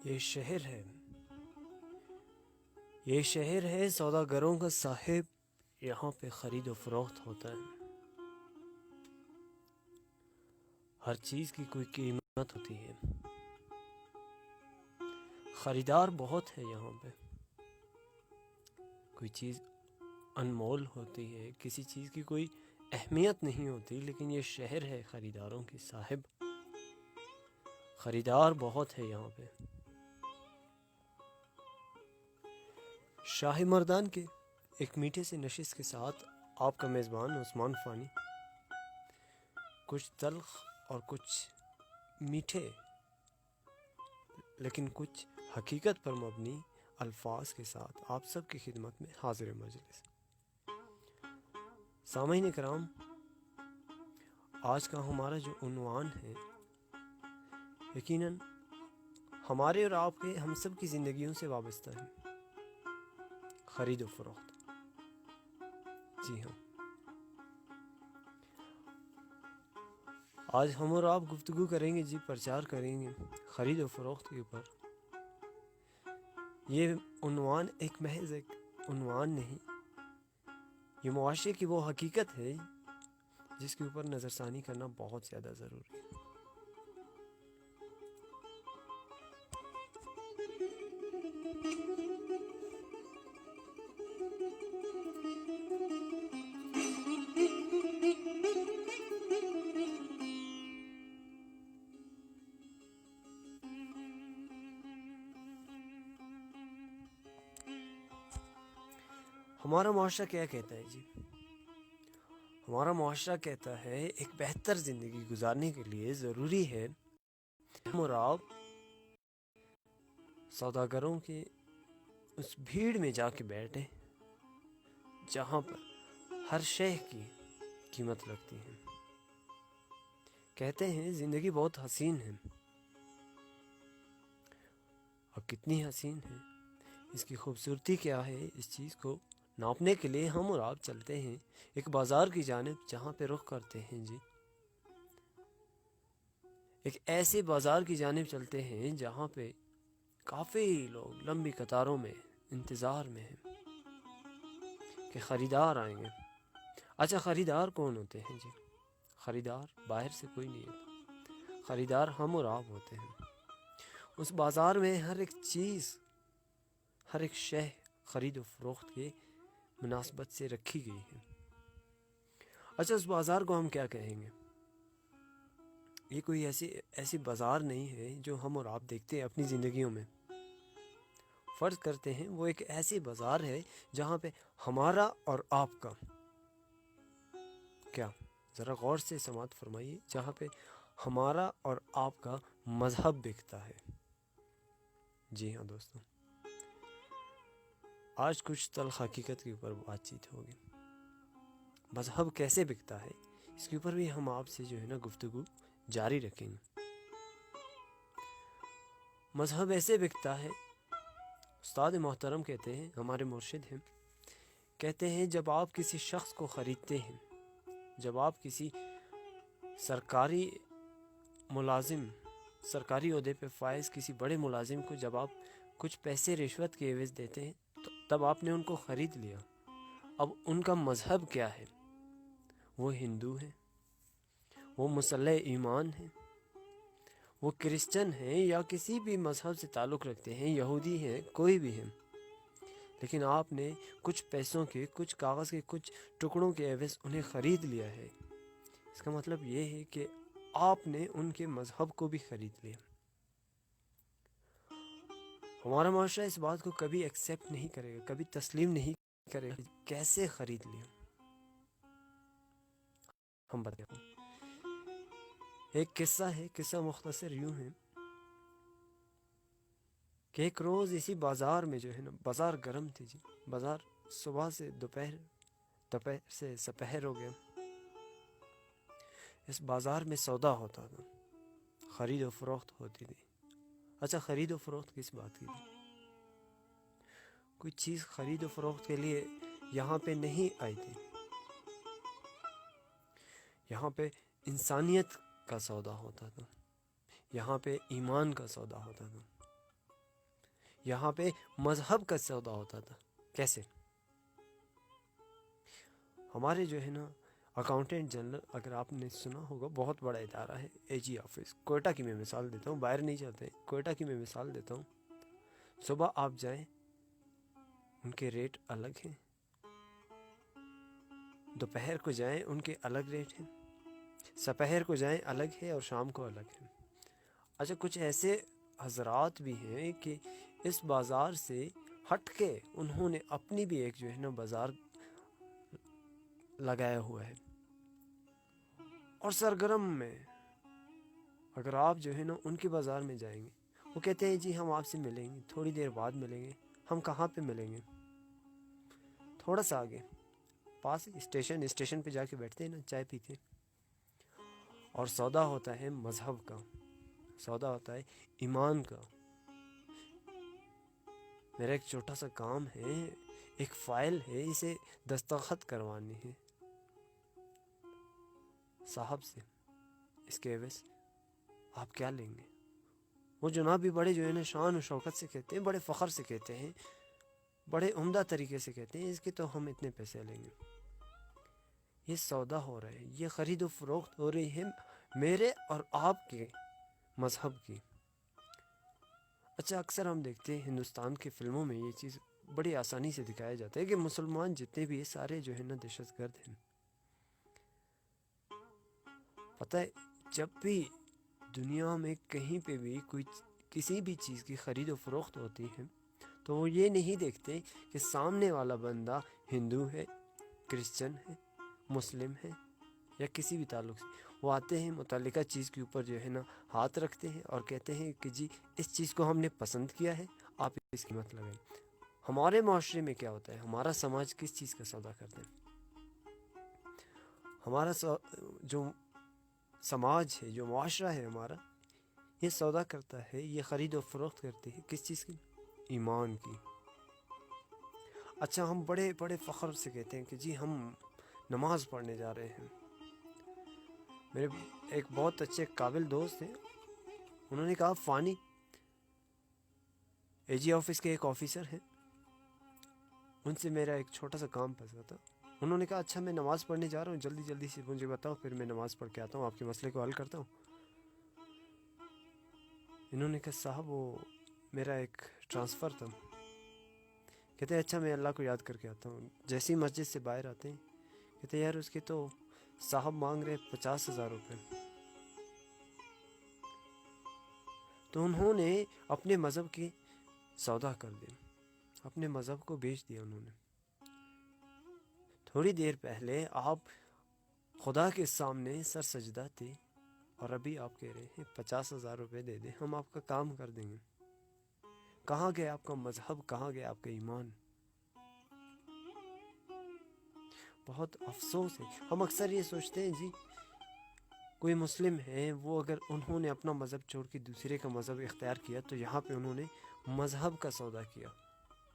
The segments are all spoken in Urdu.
یہ شہر ہے، یہ شہر ہے سوداگروں کا صاحب، یہاں پہ خرید و فروخت ہوتا ہے، ہر چیز کی کوئی قیمت ہوتی ہے، خریدار بہت ہے یہاں پہ، کوئی چیز انمول ہوتی ہے، کسی چیز کی کوئی اہمیت نہیں ہوتی، لیکن یہ شہر ہے خریداروں کی صاحب، خریدار بہت ہے یہاں پہ۔ شاہ مردان کے ایک میٹھے سے نشست کے ساتھ آپ کا میزبان عثمان فانی کچھ تلخ اور کچھ میٹھے لیکن کچھ حقیقت پر مبنی الفاظ کے ساتھ آپ سب کی خدمت میں حاضر مجلس۔ سامعین کرام، آج کا ہمارا جو عنوان ہے یقیناً ہمارے اور آپ کے ہم سب کی زندگیوں سے وابستہ ہے، خرید و فروخت۔ جی ہاں، آج ہم اور آپ گفتگو کریں گے، پرچار کریں گے خرید و فروخت کے اوپر۔ یہ عنوان محض ایک عنوان نہیں، یہ معاشرے کی وہ حقیقت ہے جس کے اوپر نظر ثانی کرنا بہت زیادہ ضروری ہے۔ ہمارا معاشرہ کیا کہتا ہے جی؟ ہمارا معاشرہ کہتا ہے ایک بہتر زندگی گزارنے کے لیے ضروری ہے ہم اور آپ سوداگروں کے اس بھیڑ میں جا کے بیٹھیں جہاں پر ہر شے کی قیمت لگتی ہے۔ کہتے ہیں زندگی بہت حسین ہے، اب کتنی حسین ہے، اس کی خوبصورتی کیا ہے، اس چیز کو ناپنے کے لیے ہم اور آپ چلتے ہیں ایک بازار کی جانب، جہاں پہ رخ کرتے ہیں جی، ایک ایسے بازار کی جانب چلتے ہیں جہاں پہ کافی لوگ لمبی قطاروں میں انتظار میں ہیں کہ خریدار آئیں گے۔ اچھا، خریدار کون ہوتے ہیں جی؟ خریدار باہر سے کوئی نہیں ہوتا، خریدار ہم اور آپ ہوتے ہیں۔ اس بازار میں ہر ایک چیز، ہر ایک شے خرید و فروخت کے مناسبت سے رکھی گئی ہے۔ اچھا، اس بازار کو ہم کیا کہیں گے؟ یہ کوئی ایسی بازار نہیں ہے جو ہم اور آپ دیکھتے ہیں اپنی زندگیوں میں۔ فرض کرتے ہیں وہ ایک ایسی بازار ہے جہاں پہ ہمارا اور آپ کا، کیا ذرا غور سے سماعت فرمائیے، جہاں پہ ہمارا اور آپ کا مذہب بکتا ہے۔ جی ہاں دوستوں، آج کچھ تلخ حقیقت کے اوپر بات چیت ہوگی، مذہب کیسے بکتا ہے اس کے اوپر بھی ہم آپ سے جو ہے نا گفتگو جاری رکھیں گے۔ مذہب ایسے بکتا ہے، استاد محترم کہتے ہیں، ہمارے مرشد ہیں، کہتے ہیں جب آپ کسی شخص کو خریدتے ہیں، جب آپ کسی سرکاری ملازم، سرکاری عہدے پہ فائز کسی بڑے ملازم کو جب آپ کچھ پیسے رشوت کے عوض دیتے ہیں تو تب آپ نے ان کو خرید لیا۔ اب ان کا مذہب کیا ہے؟ وہ ہندو ہیں، وہ مسلح ایمان ہیں، وہ کرسچن ہیں، یا کسی بھی مذہب سے تعلق رکھتے ہیں، یہودی ہیں، کوئی بھی ہیں، لیکن آپ نے کچھ پیسوں کے، کچھ کاغذ کے کچھ ٹکڑوں کے عوض انہیں خرید لیا ہے۔ اس کا مطلب یہ ہے کہ آپ نے ان کے مذہب کو بھی خرید لیا۔ ہمارا معاشرہ اس بات کو کبھی ایکسیپٹ نہیں کرے گا، کبھی تسلیم نہیں کرے گا۔ کیسے خرید لیا؟ ہم بتائیں، ایک قصہ ہے، قصہ مختصر یوں ہے کہ ایک روز اسی بازار میں جو ہے نا، بازار گرم تھی جی، بازار صبح سے دوپہر سے سپہر ہو گیا، اس بازار میں سودا ہوتا تھا، خرید و فروخت ہوتی تھی۔ اچھا، خرید و فروخت کس بات کی تھی؟ کوئی چیز خرید و فروخت کے لیے یہاں پہ نہیں آئی تھی، یہاں پہ انسانیت کا سودا ہوتا تھا، یہاں پہ ایمان کا سودا ہوتا تھا۔ یہاں پہ مذہب کا سودا ہوتا تھا. کیسے؟ ہمارے جو ہے نا اکاؤنٹنٹ جنرل، اگر آپ نے سنا ہوگا، بہت بڑا ادارہ ہے اے جی آفس، کوئٹہ کی میں مثال دیتا ہوں، باہر نہیں جاتے، کوئٹہ کی میں مثال دیتا ہوں. صبح آپ جائیں ان کے ریٹ الگ ہیں، دوپہر کو جائیں ان کے الگ ریٹ ہیں، سپہر کو جائیں الگ ہے اور شام کو الگ ہے. اچھا کچھ ایسے حضرات بھی ہیں کہ اس بازار سے ہٹ کے انہوں نے اپنی بھی ایک جو ہے نا بازار لگایا ہوا ہے، اور سرگرم میں اگر آپ جو ہے نا ان کے بازار میں جائیں گے، وہ کہتے ہیں جی ہم آپ سے ملیں گے، تھوڑی دیر بعد ملیں گے. ہم کہاں پہ ملیں گے؟ تھوڑا سا آگے پاس اسٹیشن پہ جا کے بیٹھتے ہیں نا، چائے پیتے ہیں. اور سودا ہوتا ہے مذہب کا، سودا ہوتا ہے ایمان کا. میرا ایک چھوٹا سا کام ہے، ایک فائل ہے، اسے دستخط کروانی ہے صاحب سے، اس کے عوض آپ کیا لیں گے؟ وہ جناب بھی بڑے جو ہے نا شان و شوکت سے کہتے ہیں، بڑے فخر سے کہتے ہیں، بڑے عمدہ طریقے سے کہتے ہیں اس کے تو ہم اتنے پیسے لیں گے. یہ سودا ہو رہا ہے، یہ خرید و فروخت ہو رہی ہے میرے اور آپ کے مذہب کی. اچھا اکثر ہم دیکھتے ہیں ہندوستان کے فلموں میں یہ چیز بڑی آسانی سے دکھایا جاتا ہے کہ مسلمان جتنے بھی سارے جو ہے نا دہشت گرد ہیں. پتہ ہے جب بھی دنیا میں کہیں پہ بھی کوئی کسی بھی چیز کی خرید و فروخت ہوتی ہے تو وہ یہ نہیں دیکھتے کہ سامنے والا بندہ ہندو ہے، کرسچن ہے، مسلم ہے یا کسی بھی تعلق سے. وہ آتے ہیں متعلقہ چیز کے اوپر جو ہے نا ہاتھ رکھتے ہیں اور کہتے ہیں کہ جی اس چیز کو ہم نے پسند کیا ہے، آپ اس کی قیمت لگائیں. ہمارے معاشرے میں کیا ہوتا ہے؟ ہمارا سماج کس چیز کا سودا کرتے ہیں؟ ہمارا جو سماج ہے، جو معاشرہ ہے ہمارا، یہ سودا کرتا ہے، یہ خرید و فروخت کرتی ہے کس چیز کی؟ ایمان کی. اچھا ہم بڑے بڑے فخر سے کہتے ہیں کہ جی ہم نماز پڑھنے جا رہے ہیں. میرے ایک بہت اچھے قابل دوست ہیں، انہوں نے کہا فانی اے جی آفس کے ایک آفیسر ہیں، ان سے میرا ایک چھوٹا سا کام پھنسا تھا. انہوں نے کہا اچھا میں نماز پڑھنے جا رہا ہوں، جلدی جلدی سے مجھے بتاؤ، پھر میں نماز پڑھ کے آتا ہوں، آپ کے مسئلے کو حل کرتا ہوں. انہوں نے کہا صاحب وہ میرا ایک ٹرانسفر تھا. کہتے ہیں اچھا میں اللہ کو یاد کر کے آتا ہوں. جیسی مسجد سے باہر آتے ہیں کہتے ہیں یار اس کے تو صاحب مانگ رہے 50,000 روپے. تو انہوں نے اپنے مذہب کی سودا کر دیا، اپنے مذہب کو بیچ دیا انہوں نے. تھوڑی دیر پہلے آپ خدا کے سامنے سر سجدہ تھے اور ابھی آپ کہہ رہے ہیں 50,000 روپے دے دیں ہم آپ کا کام کر دیں گے. کہاں گیا آپ کا مذہب؟ کہاں گیا آپ کا ایمان؟ بہت افسوس ہے. ہم اکثر یہ سوچتے ہیں جی کوئی مسلم ہے، وہ اگر انہوں نے اپنا مذہب چھوڑ کے دوسرے کا مذہب اختیار کیا تو یہاں پہ انہوں نے مذہب کا سودا کیا،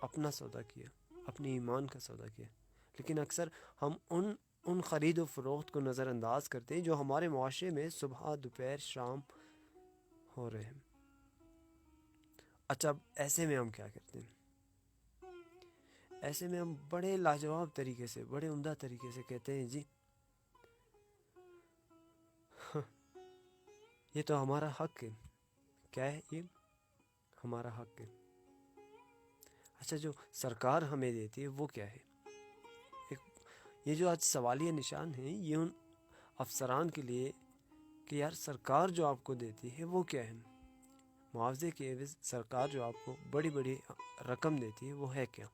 اپنا سودا کیا، اپنے ایمان کا سودا کیا. لیکن اکثر ہم ان خرید و فروخت کو نظر انداز کرتے ہیں جو ہمارے معاشرے میں صبح دوپہر شام ہو رہے ہیں. اچھا اب ایسے میں ہم کیا کرتے ہیں؟ ایسے میں ہم بڑے لاجواب طریقے سے، بڑے عمدہ طریقے سے کہتے ہیں جی یہ تو ہمارا حق ہے. کیا ہے یہ؟ ہمارا حق ہے. اچھا جو سرکار ہمیں دیتی ہے وہ کیا ہے؟ یہ جو آج سوالیہ نشان ہیں یہ ان افسران کے لیے کہ یار سرکار جو آپ کو دیتی ہے وہ کیا ہے؟ معاوضے کے عوض سرکار جو آپ کو بڑی بڑی رقم دیتی ہے وہ ہے کیا؟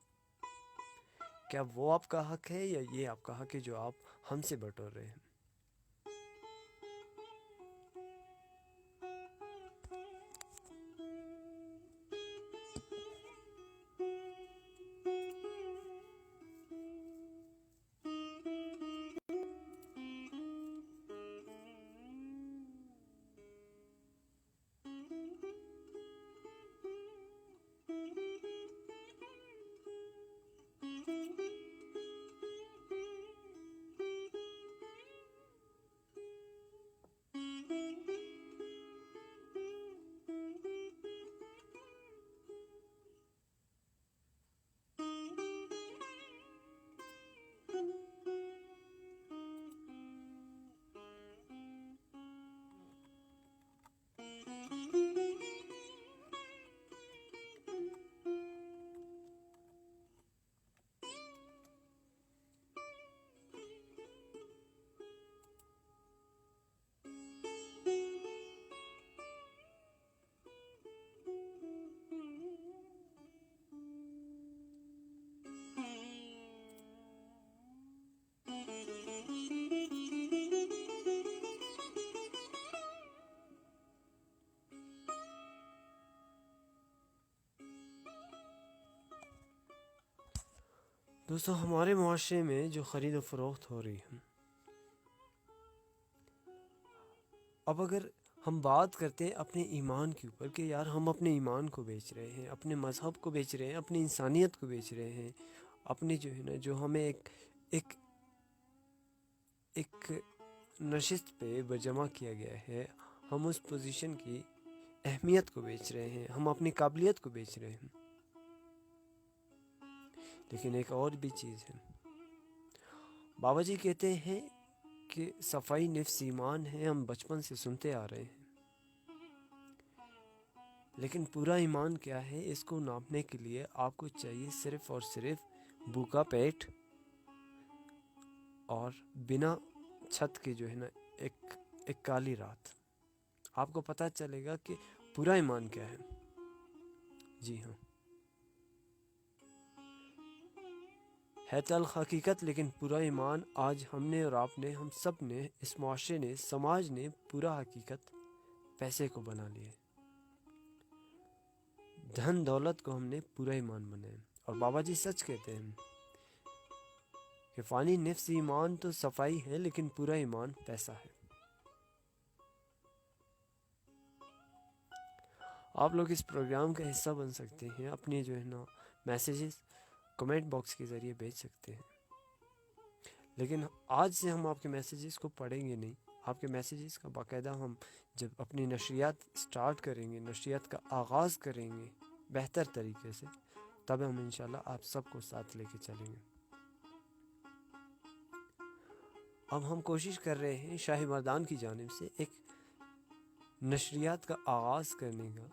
کیا وہ آپ کا حق ہے یا یہ آپ کا حق ہے جو آپ ہم سے بٹور رہے ہیں؟ دوستوں ہمارے معاشرے میں جو خرید و فروخت ہو رہی ہے، اب اگر ہم بات کرتے ہیں اپنے ایمان کے اوپر کہ یار ہم اپنے ایمان کو بیچ رہے ہیں، اپنے مذہب کو بیچ رہے ہیں، اپنی انسانیت کو بیچ رہے ہیں، اپنی جو ہے نا جو ہمیں ایک ایک نشست پہ بجمع کیا گیا ہے، ہم اس پوزیشن کی اہمیت کو بیچ رہے ہیں، ہم اپنی قابلیت کو بیچ رہے ہیں۔ لیکن ایک اور بھی چیز ہے، بابا جی کہتے ہیں کہ صفائی نفس ایمان ہے، ہم بچپن سے سنتے آ رہے ہیں، لیکن پورا ایمان کیا ہے اس کو ناپنے کے لیے آپ کو چاہیے صرف اور صرف بھوکا پیٹ اور بنا چھت کے جو ہے نا ایک کالی رات، آپ کو پتہ چلے گا کہ پورا ایمان کیا ہے۔ جی ہاں، ہے تلخ حقیقت، لیکن پورا ایمان آج ہم نے اور آپ نے، ہم سب نے، اس معاشرے نے، سماج نے پورا حقیقت پیسے کو بنا لیا، دھن دولت کو ہم نے پورا ایمان بنایا۔ اور بابا جی سچ کہتے ہیں کہ فانی نفس ایمان تو صفائی ہے، لیکن پورا ایمان پیسہ ہے۔ آپ لوگ اس پروگرام کا حصہ بن سکتے ہیں، اپنے جو ہے نا میسیجز کمنٹ باکس کے ذریعے بھیج سکتے ہیں، لیکن آج سے ہم آپ کے میسیجز کو پڑھیں گے نہیں، آپ کے میسیجز کا باقاعدہ ہم جب اپنی نشریات سٹارٹ کریں گے، نشریات کا آغاز کریں گے بہتر طریقے سے، تب ہم انشاءاللہ آپ سب کو ساتھ لے کے چلیں گے۔ اب ہم کوشش کر رہے ہیں شاہ مردان کی جانب سے ایک نشریات کا آغاز کرنے کا،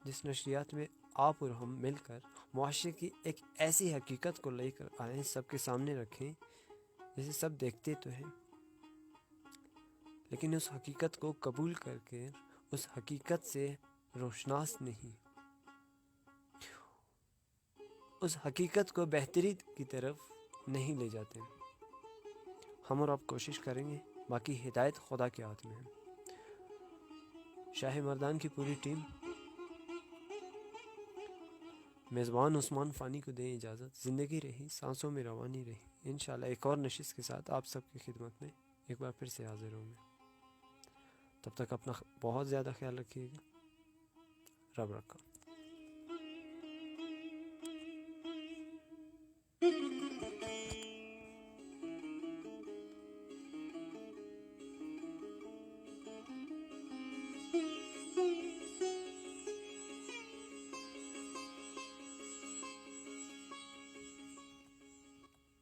جس نشریات میں آپ اور ہم مل کر معاشرے کی ایک ایسی حقیقت کو لے کر آئیں، سب کے سامنے رکھیں، جسے سب دیکھتے تو ہیں، لیکن اس حقیقت کو قبول کر کے اس حقیقت سے روشناس نہیں، اس حقیقت کو بہتری کی طرف نہیں لے جاتے۔ ہم اور آپ کوشش کریں گے، باقی ہدایت خدا کے ہاتھ میں ہے۔ شاہ مردان کی پوری ٹیم میزبان عثمان فانی کو دیں اجازت، زندگی رہی سانسوں میں روانی رہی، انشاءاللہ ایک اور نشست کے ساتھ آپ سب کی خدمت میں ایک بار پھر سے حاضر ہوں گے۔ تب تک اپنا بہت زیادہ خیال رکھیے گا، رب رکھا۔